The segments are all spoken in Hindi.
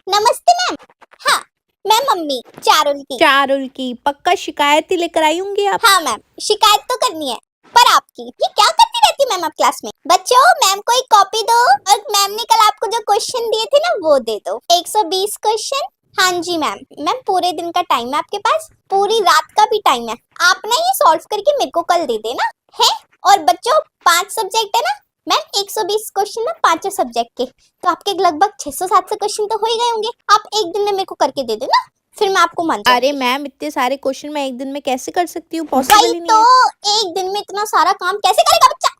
नमस्ते मैम। हाँ, मैं मम्मी चारुल की पक्का शिकायत ही लेकर आई होंगी आप। हाँ मैम, शिकायत तो करनी है, पर आपकी ये क्या करती रहती है मैम आप क्लास में? बच्चों, मैम को एक कॉपी दो और मैम ने कल आपको जो क्वेश्चन दिए थे ना वो दे दो। 120 क्वेश्चन। हाँ जी मैम। मैम पूरे दिन का टाइम है आपके पास, पूरी रात का भी टाइम है। आप ना ये सॉल्व करके मेरे को कल दे देना है। और बच्चों 5 सब्जेक्ट है ना मैम, 120 क्वेश्चन ना 5 सब्जेक्ट के, तो आपके लगभग 600-700 क्वेश्चन तो हो ही गए होंगे। आप एक दिन में मेरे को करके दे देना, फिर मैं आपको मान अरे मैम, इतने सारे क्वेश्चन मैं एक दिन में कैसे कर सकती हूँ? पॉसिबल वही ही नहीं तो, है। एक दिन में इतना सारा काम कैसे करेगा बच्चा?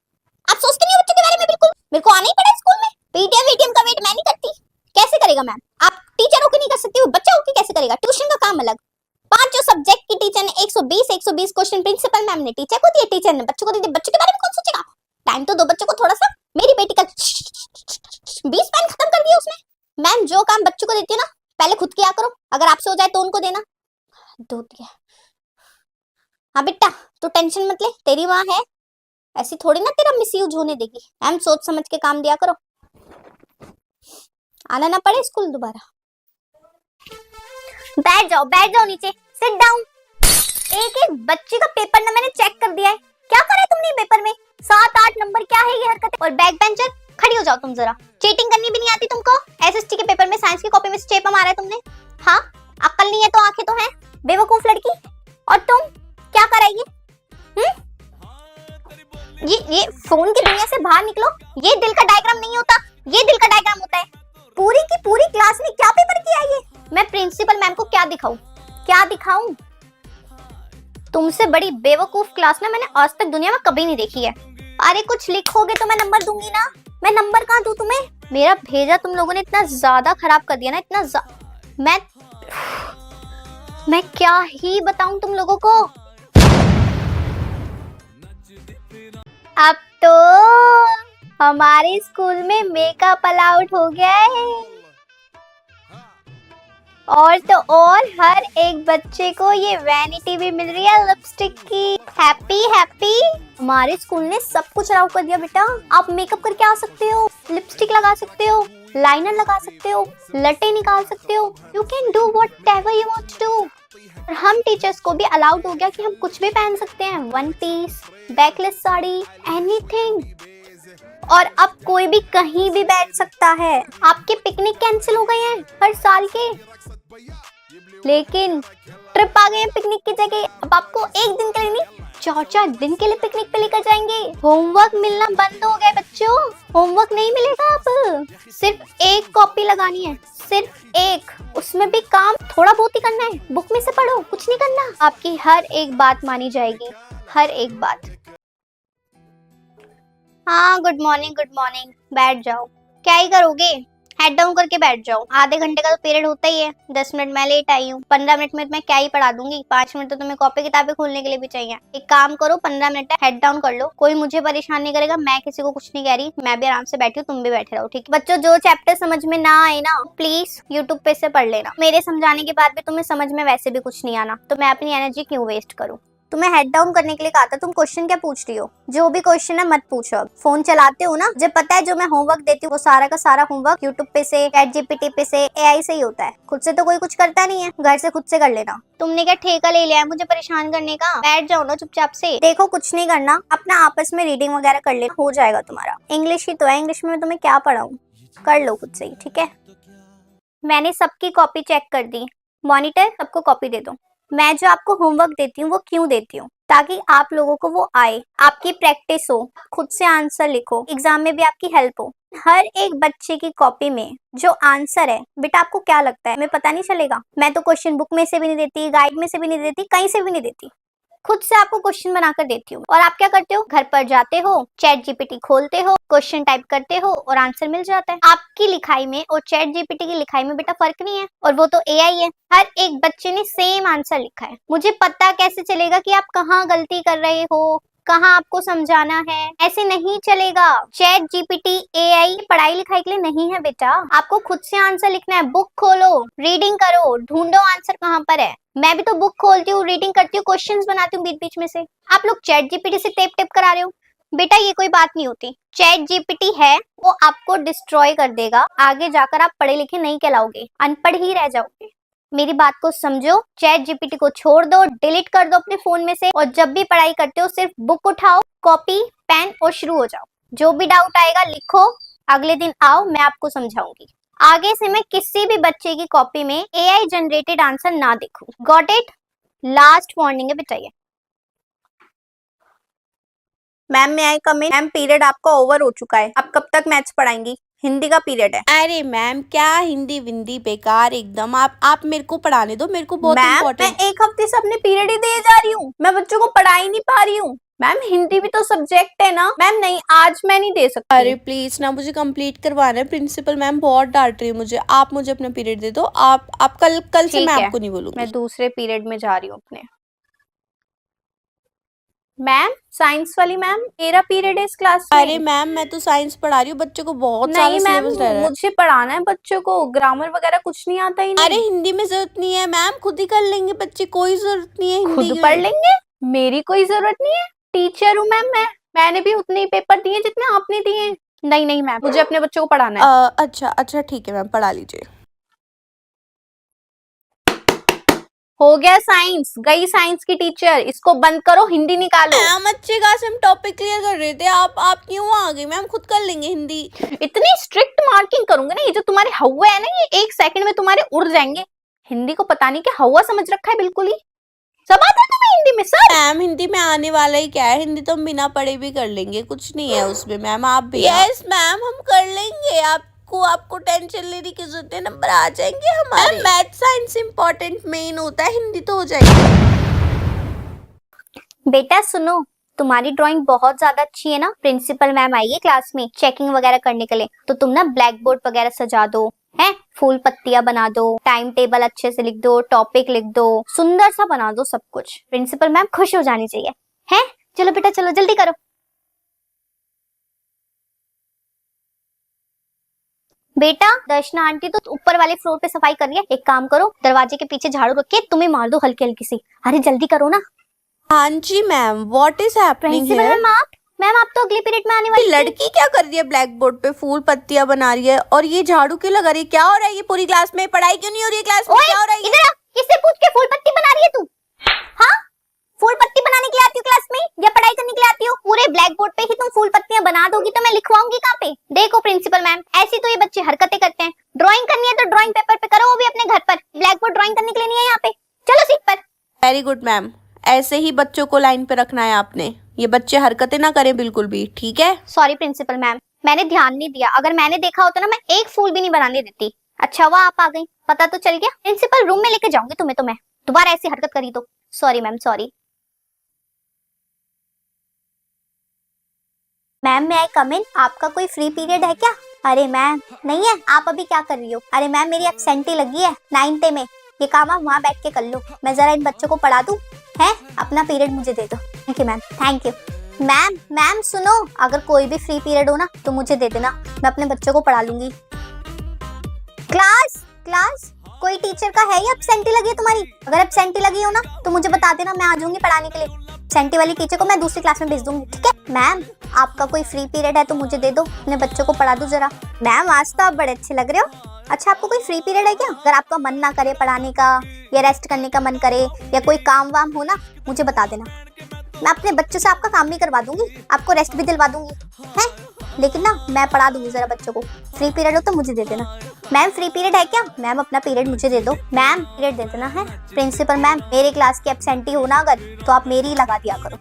आप सोचते नहीं हो बच्चों के बारे में बिल्कुल? मेरे को आना ही पड़ा स्कूल में, पीटीएम वीटीएम का वेट मैं नहीं करती। कैसे करेगा मैम? आप टीचर होके नहीं कर सकती हो, बच्चा होके कैसे करेगा? ट्यूशन का काम अलग, पांचों सब्जेक्ट की टीचर ने 120 क्वेश्चन प्रिंसिपल मैम ने टीचर को दिए, टीचर ने बच्चों को दिए। बच्चों के बारे में कौन सोचेगा? टाइम तो दो बच्चों को थोड़ा सा। मेरी बेटी का 20 पेन खत्म कर दिया उसने। मैम जो काम बच्चों को देती है ना, पहले खुद किया करो, अगर आपसे हो जाए तो उनको देना। दो दिया। हाँ बेटा, तू टेंशन मत ले, तेरी माँ है, ऐसी थोड़ी ना तेरा मिसयूज होने देगी। मैम सोच समझ के काम दिया करो, आना ना पड़े स्कूल दोबारा। बैठ जाओ नीचे, सिट डाउन। एक एक बच्चे का पेपर ना मैंने चेक कर दिया है। क्या करा है तुमने पेपर में? 7-8 नंबर, क्या है ये हरकत? और बैक बेंचर खड़ी हो जाओ तुम जरा। चीटिंग करनी भी नहीं आती तुमको? एसएसटी के पेपर में साइंस की कॉपी में चेपा मारा है तुमने? हाँ, अक्ल नहीं है तो आंखें तो हैं, बेवकूफ लड़की। और तुम क्या कराएगी? ये फोन की दुनिया से बाहर निकलो। ये दिल का डायग्राम नहीं होता, ये दिल का डायग्राम होता है। पूरी की पूरी क्लास में क्या पेपर किया ये? मैं प्रिंसिपल मैम को क्या दिखाऊं? क्या दिखाऊं? तुमसे बड़ी बेवकूफ क्लास ना मैंने आज तक दुनिया में कभी नहीं देखी है। अरे कुछ लिखोगे तो मैं नंबर दूंगी ना। मैं नंबर कहाँ दूं तुम्हें? मेरा भेजा तुम लोगों ने इतना ज्यादा खराब कर दिया ना, मैं क्या ही बताऊं तुम लोगों को। अब तो हमारे स्कूल में मेकअप अलाउड हो गया है, और तो और हर एक बच्चे को ये वैनिटी भी मिल रही है लिपस्टिक की। Happy happy. हमारे स्कूल ने सब कुछ अलाउ कर दिया बेटा। आप मेकअप करके आ सकते हो, लिपस्टिक लगा सकते हो, लाइनर लगा सकते हो, लटे निकाल सकते हो। You can do whatever you want to do. और हम टीचर्स को भी अलाउड हो गया कि हम कुछ भी पहन सकते हैं, one piece, backless sari, anything. और अब कोई भी कहीं भी बैठ सकता है। आपके पिकनिक कैंसिल हो गए हैं हर साल के, लेकिन ट्रिप आ गए हैं पिकनिक की जगह। अब आपको एक दिन के लिए नहीं, 4-4 दिन के लिए पिकनिक पे लेकर जाएंगे। होमवर्क मिलना बंद हो गया बच्चों, होमवर्क नहीं मिलेगा अब। सिर्फ एक कॉपी लगानी है, सिर्फ एक, उसमें भी काम थोड़ा बहुत ही करना है, बुक में से पढ़ो, कुछ नहीं करना। आपकी हर एक बात मानी जाएगी, हर एक बात। हाँ गुड मॉर्निंग, बैठ जाओ। क्या ही करोगे? हेड डाउन करके बैठ जाओ। आधे घंटे का तो पीरियड होता ही है, 10 मिनट मैं लेट आई हूँ, 15 मिनट में मैं क्या ही पढ़ा दूंगी, 5 मिनट तो तुम्हें कॉपी किताबें खोलने के लिए भी चाहिए। एक काम करो, 15 मिनट हेड डाउन कर लो, कोई मुझे परेशान नहीं करेगा, मैं किसी को कुछ नहीं कह रही, मैं भी आराम से बैठी हूँ, तुम भी बैठे रहो, ठीक है? बच्चों जो चैप्टर समझ में ना आए ना, प्लीज यूट्यूब पे से पढ़ लेना। मेरे समझाने के बाद भी तुम्हें समझ में वैसे भी कुछ नहीं आना, तो मैं अपनी एनर्जी क्यों वेस्ट करूँ? तुम्हें हेड डाउन करने के लिए कहा था, तुम क्वेश्चन क्या पूछ रही हो? जो भी क्वेश्चन है मत पूछो। अब फोन चलाते हो ना, जब पता है जो मैं होमवर्क देती हूँ वो सारा का सारा होमवर्क यूट्यूब पे से, चैट जीपीटी पे से, एआई से ही होता है। खुद से तो कोई कुछ करता नहीं है, घर से खुद से कर लेना। तुमने क्या ठेका ले लिया है मुझे परेशान करने का? बैठ जाओ ना चुपचाप से। देखो कुछ नहीं करना, अपना आपस में रीडिंग वगैरह कर लेना, हो जाएगा तुम्हारा। इंग्लिश ही तो है, इंग्लिश में मैं तुम्हें क्या पढ़ाऊँ, कर लो खुद से ही, ठीक है? मैंने सबकी कॉपी चेक कर दी, मॉनिटर सबको कॉपी दे दो। मैं जो आपको होमवर्क देती हूँ वो क्यों देती हूँ? ताकि आप लोगों को वो आए, आपकी प्रैक्टिस हो, खुद से आंसर लिखो, एग्जाम में भी आपकी हेल्प हो। हर एक बच्चे की कॉपी में जो आंसर है बेटा, आपको क्या लगता है हमें पता नहीं चलेगा? मैं तो क्वेश्चन बुक में से भी नहीं देती, गाइड में से भी नहीं देती, कहीं से भी नहीं देती, खुद से आपको क्वेश्चन बनाकर देती हूँ। और आप क्या करते हो? घर पर जाते हो, चैट जीपीटी खोलते हो, क्वेश्चन टाइप करते हो और आंसर मिल जाता है। आपकी लिखाई में और चैट जीपीटी की लिखाई में बेटा फर्क नहीं है, और वो तो एआई है। हर एक बच्चे ने सेम आंसर लिखा है। मुझे पता कैसे चलेगा कि आप कहाँ गलती कर रहे हो, कहाँ आपको समझाना है? ऐसे नहीं चलेगा। चैट जीपीटी, एआई पढ़ाई लिखाई के लिए नहीं है बेटा, आपको खुद से आंसर लिखना है। बुक खोलो, रीडिंग करो, ढूंढो आंसर कहाँ पर है। मैं भी तो बुक खोलती हूँ, रीडिंग करती हूँ, क्वेश्चंस बनाती हूँ बीच बीच में से। आप लोग चैट जीपीटी से टेप टेप करा रहे हो। बेटा ये कोई बात नहीं होती, चैट जीपीटी है वो आपको डिस्ट्रॉय कर देगा, आगे जाकर आप पढ़े लिखे नहीं कहलाओगे, अनपढ़ ही रह जाओगे। मेरी बात को समझो, चैट जीपीटी को छोड़ दो, डिलीट कर दो अपने फोन में से, और जब भी पढ़ाई करते हो सिर्फ बुक उठाओ, कॉपी पेन और शुरू हो जाओ। जो भी डाउट आएगा लिखो, अगले दिन आओ, मैं आपको समझाऊंगी। आगे से मैं किसी भी बच्चे की कॉपी में एआई जनरेटेड आंसर ना देखूं। Got it? लास्ट वार्निंग है बेटा ये। मैम मैं आई कम इन? मैम पीरियड आपका ओवर हो चुका है, आप कब तक मैथ्स पढ़ाएंगी? हिंदी का पीरियड है। अरे मैम क्या हिंदी विंदी बेकार एकदम। आप मेरे को पढ़ाने दो, मेरे को बहुत मैम मैं इम्पोर्टेंट। एक हफ्ते से अपने पीरियड ही दिए जा रही हूँ, मैं बच्चों को पढ़ा ही नहीं पा रही हूँ। मैम हिंदी भी तो सब्जेक्ट है ना। मैम नहीं, आज मैं नहीं दे सकती। अरे प्लीज ना, मुझे कंप्लीट करवाना है। प्रिंसिपल मैम बहुत डांट रही है मुझे। आप मुझे अपना पीरियड दे दो। आप कल से ठीक मैं है, आपको नहीं बोलूंगी। मैं दूसरे पीरियड में जा रही हूँ अपने। मैम साइंस वाली मैम, मेरा पीरियड है इस क्लास में। अरे मैम मैं तो साइंस पढ़ा रही हूँ, बच्चों को बहुत सारा नहीं मैम, सिलेबस रह रहा है। मुझे पढ़ाना है बच्चों को, ग्रामर वगैरह कुछ नहीं आता ही अरे नहीं। हिंदी में जरूरत नहीं है मैम, खुद ही कर लेंगे बच्चे, कोई जरूरत नहीं है हिंदी खुद की। पढ़ लेंगे, मेरी कोई जरूरत नहीं है। टीचर हूँ मैम मैंने भी उतने ही पेपर दिए जितने आपने दिए। नहीं नहीं मैम, मुझे अपने बच्चों को पढ़ाना है। अच्छा ठीक है मैम, पढ़ा लीजिए। हो गया साइंस, गई साइंस की टीचर, इसको बंद करो, हिंदी निकालो। मैम अच्छे खास हम टॉपिक क्लियर कर रहे थे, आप क्यों आ गई? मैम खुद कर लेंगे हिंदी। इतनी स्ट्रिक्ट मार्किंग करूंगा ना, ये जो तुम्हारे हवा है ना, ये 1 सेकंड में तुम्हारे उड़ जाएंगे। हिंदी को पता नहीं क्या हवा समझ रखा है बिल्कुल ही। सब आता है तुम्हें हिंदी में सर? मैम हिंदी में आने वाला ही क्या है, हिंदी तो हम बिना पढ़े भी कर लेंगे, कुछ नहीं है उसमें मैम। आप भी यस मैम हम कर लेंगे, आपको टेंशन लेने की जरूरत है, नंबर आ जाएंगे हमारे। मैथ साइंस इम्पोर्टेंट मेन होता है, हिंदी तो हो जाएगी। बेटा सुनो, तुम्हारी ड्राइंग बहुत ज्यादा अच्छी है ना, प्रिंसिपल मैम आई है क्लास में चेकिंग वगैरह करने के लिए, तो तुम ना ब्लैक बोर्ड वगैरह सजा दो, है फूल पत्तियां बना दो, टाइम टेबल अच्छे से लिख दो, टॉपिक लिख दो, सुंदर सा बना दो सब कुछ। प्रिंसिपल मैम खुश हो जानी चाहिए। है चलो बेटा चलो जल्दी करो। बेटा दर्शना आंटी तो ऊपर वाले फ्लोर पे सफाई कर रही है, एक काम करो दरवाजे के पीछे झाड़ू रख के तुम्हें मार दो हल्की हल्की सी। अरे जल्दी करो ना। हाँ जी ma'am, what is happening principal here? Ma'am आप तो अगले पीरियड में आने वाली थी। लड़की क्या कर रही है ब्लैक बोर्ड पे? फूल पत्तियां बना रही है और ये झाड़ू क्यों लगा रही है? क्या हो रहा है ये पूरी क्लास में? पढ़ाई क्यों नहीं हो रही है क्लास में? ओए, क्या हो रहा है ये? इधर आ, किससे पूछ के फूल पत्ती बना रही है तू? हाँ फूल पत्ती बनाने के लिए आती हो क्लास में या पढ़ाई करने के लिए आती हो? पूरे ब्लैक बोर्ड पे ही तुम फूल पत्तियां बना दोगी तो मैं लिखवाऊंगी कहाँ पे? देखो प्रिंसिपल मैम, ऐसी तो ये बच्चे हरकतें करते हैं। ड्राइंग करनी है तो ड्राइंग पेपर पे करो, वो भी अपने घर पर। ब्लैक बोर्ड ड्राइंग करने के लिए नहीं है यहाँ पे। चलो सीट पर। वेरी गुड मैम, ऐसे ही बच्चों को लाइन पे रखना है आपने। ये बच्चे हरकतें ना करें बिल्कुल भी, ठीक है? सॉरी प्रिंसिपल मैम, मैंने ध्यान नहीं दिया, अगर मैंने देखा होता ना मैं एक फूल भी नहीं बनाने देती। अच्छा हुआ आप आ गई, पता तो चल गया। प्रिंसिपल रूम में लेके जाऊंगी तुम्हें तो मैं, दोबारा ऐसी हरकत करी तो। Sorry ma'am sorry. मैम मैं आई कम इन? आपका कोई फ्री पीरियड है क्या? अरे मैम नहीं है। आप अभी क्या कर रही हो? अरे मैम मेरी एब्सेंटी लगी है 9th में, ये काम आप वहाँ बैठ के कर लो, मैं जरा इन बच्चों को पढ़ा दूं। है अपना पीरियड मुझे दे दो। Thank you ma'am, thank you. Ma'am सुनो, अगर कोई भी फ्री पीरियड हो ना तो मुझे दे देना, मैं अपने बच्चों को पढ़ा लूंगी। क्लास कोई टीचर का है या एब्सेंटी लगी है तुम्हारी? अगर एब्सेंटी लगी हो ना तो मुझे बता देना, मैं आ जाऊंगी पढ़ाने के लिए। एब्सेंटी वाली टीचर को मैं दूसरी क्लास में भेज दूंगी, ठीक है? मैम आपका कोई फ्री पीरियड है तो मुझे दे दो, अपने बच्चों को पढ़ा दो जरा। मैम आज तो आप बड़े अच्छे लग रहे हो। अच्छा आपको कोई फ्री पीरियड है क्या? अगर आपका मन ना करे पढ़ाने का या रेस्ट करने का मन करे या कोई काम वाम हो ना मुझे बता देना, मैं अपने बच्चों से आपका काम भी करवा दूंगी, आपको रेस्ट भी दिलवा दूंगी। है लेकिन ना मैं पढ़ा दूंगी जरा बच्चों को। फ्री पीरियड हो तो मुझे दे देना। मैम फ्री पीरियड है क्या? मैम अपना पीरियड मुझे दे दो। मैम पीरियड दे देना है। प्रिंसिपल मैम मेरे क्लास की एब्सेंटी हो ना अगर तो आप मेरी ही लगा दिया करो।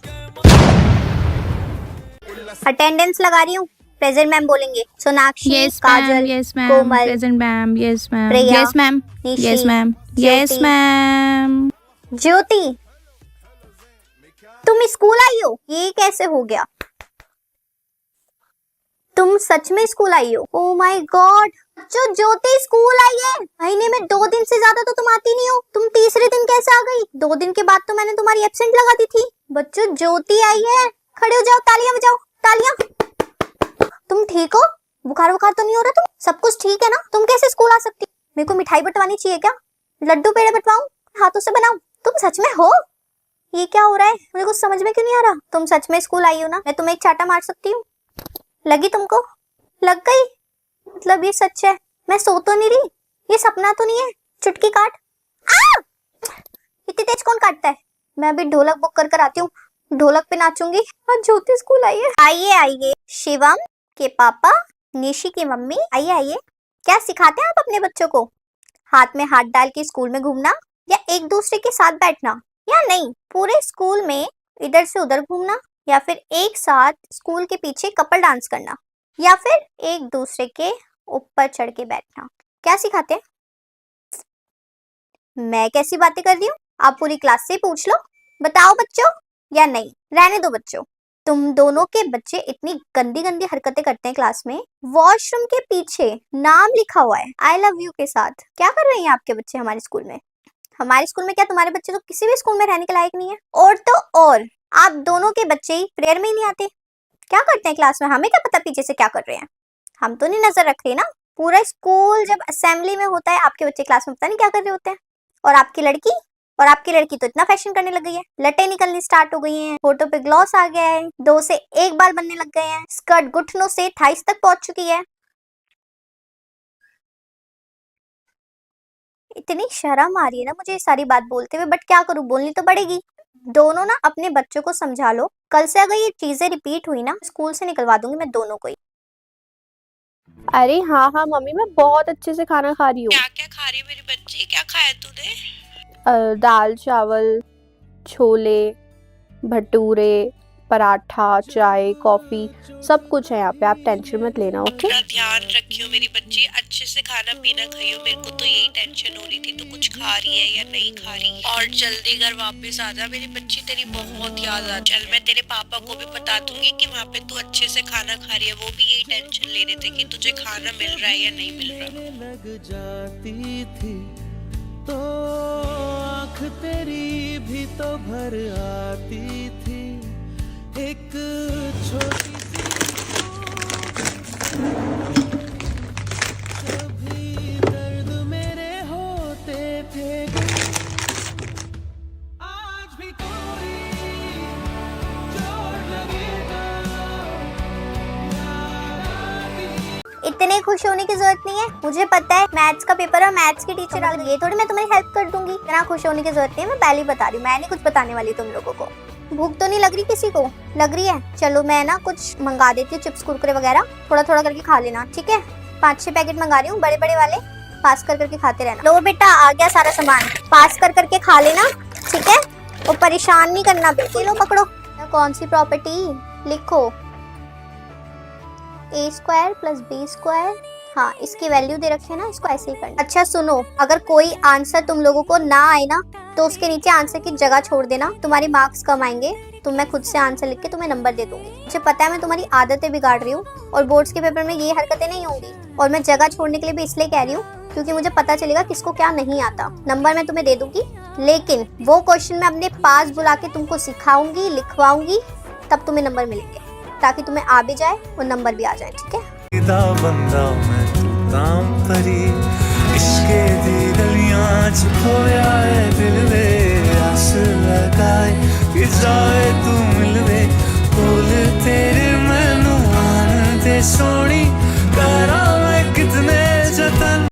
अटेंडेंस लगा रही हूँ। प्रेजेंट मैम बोलेंगे। Sonakshi, Kajal, Komal, present ma'am, yes ma'am, Priya, yes ma'am, Nishi, yes ma'am, yes Jyoti, ma'am. Jyoti तुम स्कूल आई हो? ये कैसे हो गया? तुम सच में स्कूल आई हो? ओह माय गॉड, जो ज्योति स्कूल आई है। महीने में 2 दिन से ज्यादा तो तुम आती नहीं हो, तुम तीसरे दिन कैसे आ गई? 2 दिन के बाद तो मैंने तुम्हारी एब्सेंट लगा दी थी। बच्चों ज्योति आई है, खड़े हो जाओ, तालियां बजाओ, तालियां। तुम ठीक हो? बुखार तो नहीं हो रहा? तुम सब कुछ ठीक है ना? तुम कैसे स्कूल आ सकती? मेरे को मिठाई बंटवानी चाहिए क्या? लड्डू पेड़े बंटवाऊं? हाथों से बनाऊं? तुम सच में हो? ये क्या हो रहा है? मुझे कुछ समझ में क्यों नहीं आ रहा। तुम सच में स्कूल आई हो ना? मैं तुम्हें एक चाटा मार सकती हूँ। लगी तुमको? लग गई? मतलब ये सच है? मैं सो तो नहीं रही? ये सपना तो नहीं है? चुटकी काट। आ! इतनी तेज कौन काटता है? मैं अभी ढोलक बुक कर आती हूँ, ढोलक पे नाचूंगी। आज ज्योति स्कूल आई है। आइए आइए, शिवम के पापा, निशी की मम्मी, आइए आइए। क्या सिखाते हैं आप अपने बच्चों को? हाथ में हाथ डाल के स्कूल में घूमना, या एक दूसरे के साथ बैठना, या नहीं पूरे स्कूल में इधर से उधर घूमना, या फिर एक साथ स्कूल के पीछे कपल डांस करना, या फिर एक दूसरे के ऊपर चढ़ के बैठना? क्या सिखाते हैं? मैं कैसी बातें कर रही हूँ? आप पूरी क्लास से पूछ लो। बताओ बच्चों, या नहीं? रहने दो बच्चों। तुम दोनों के बच्चे इतनी गंदी गंदी हरकतें करते हैं क्लास में। वॉशरूम के पीछे नाम लिखा हुआ है आई लव यू के साथ। क्या कर रहे हैं आपके बच्चे हमारे स्कूल में? हमारे स्कूल में क्या तुम्हारे बच्चे तो किसी भी स्कूल में रहने के लायक नहीं है। और तो और आप दोनों के बच्चे ही प्रेयर में ही नहीं आते। क्या करते हैं क्लास में? हमें क्या पता पीछे से क्या कर रहे हैं? हम तो नहीं नजर रख रहे ना। पूरा स्कूल जब असेंबली में होता है, आपके बच्चे क्लास में पता नहीं क्या कर रहे होते हैं। और आपकी लड़की तो इतना फैशन करने लग गई है, लटें निकलनी स्टार्ट हो गई हैं, होठों पे ग्लॉस आ गया है, 2 से 1 बाल बनने लग गए हैं, स्कर्ट घुटनों से थाइस तक पहुंच चुकी है। इतनी शर्म आ रही है ना मुझे ये सारी बात बोलते हुए, बट क्या करूं, बोलनी तो पड़ेगी। दोनों ना अपने बच्चों को समझा लो। कल से अगर ये चीजें रिपीट हुई ना, स्कूल से निकलवा दूंगी मैं दोनों को ही। अरे हाँ हाँ मम्मी, मैं बहुत अच्छे से खाना खा रही हूँ। क्या क्या खा रही है मेरी बच्ची? क्या खाया तूने? दाल चावल, छोले भटूरे, पराठा, चाय, कॉफी, सब कुछ है यहाँ पे। आप टेंशन मत लेना, ओके? अपना ध्यान रखियो मेरी बच्ची, अच्छे से खाना पीना खाइयो। मेरे को तो यही टेंशन हो रही थी, तो कुछ खा रही है या नहीं खा रही। और जल्दी घर वापस आ जा मेरी बच्ची, तेरी बहुत याद आ। चल मैं तेरे पापा को भी बता दूंगी कि वहाँ पे तू अच्छे से खाना खा रही है। वो भी यही टेंशन ले रहे थे कि तुझे खाना मिल रहा है या नहीं मिल रहा। लग जाती थी तो आँख तेरी भी तो भर आती थी। एक छोटी सी कभी दर्द मेरे होते थे, आज भी कोई चोट लगी इतने खुश होने की जरूरत नहीं है। मुझे पता है मैथ्स का पेपर और मैथ्स की टीचर आ गई है, थोड़ी मैं तुम्हारी हेल्प कर दूंगी। इतना खुश होने की जरूरत नहीं है, मैं पहले ही बता रही हूँ। मैं नहीं कुछ बताने वाली तुम लोगों को। भूख तो नहीं लग रही किसी को? लग रही है? चलो मैं ना कुछ मंगा देती हूँ, चिप्स कुरकुरे वगैरह, थोड़ा थोड़ा करके खा लेना, ठीक है? 5-6 पैकेट मंगा रही हूँ, बड़े बड़े वाले। पास कर करके खाते रहना। लो बेटा आ गया सारा सामान, पास कर करके खा लेना, ठीक है? और परेशान नहीं करना बेटे। लो पकड़ो। कौन सी प्रॉपर्टी? लिखो a² + b²। हाँ, इसकी वैल्यू दे रखी है ना, इसको ऐसे ही करना। अच्छा सुनो, अगर कोई आंसर तुम लोगों को ना आए ना, तो उसके नीचे आंसर की जगह छोड़ देना, तुम्हारे मार्क्स कम आएंगे। तो मैं खुद से आंसर लिख के तुम्हें नंबर दे दूंगी। मुझे पता है मैं तुम्हारी आदतें बिगाड़ रही हूँ, और बोर्ड्स के पेपर में ये हरकतें नहीं होंगी। और मैं जगह छोड़ने के लिए भी इसलिए कह रही हूँ क्योंकि मुझे पता चलेगा किसको क्या नहीं आता। नंबर मैं तुम्हें दे दूंगी, लेकिन वो क्वेश्चन मैं अपने पास बुला के तुमको सिखाऊंगी, लिखवाऊंगी, तब तुम्हें नंबर मिलेंगे, ताकि तुम्हें आ भी जाए और नंबर भी आ जाए, ठीक है? बंदा मैं तू ताम परी, इश्के दी गलियां च खोया है दिल।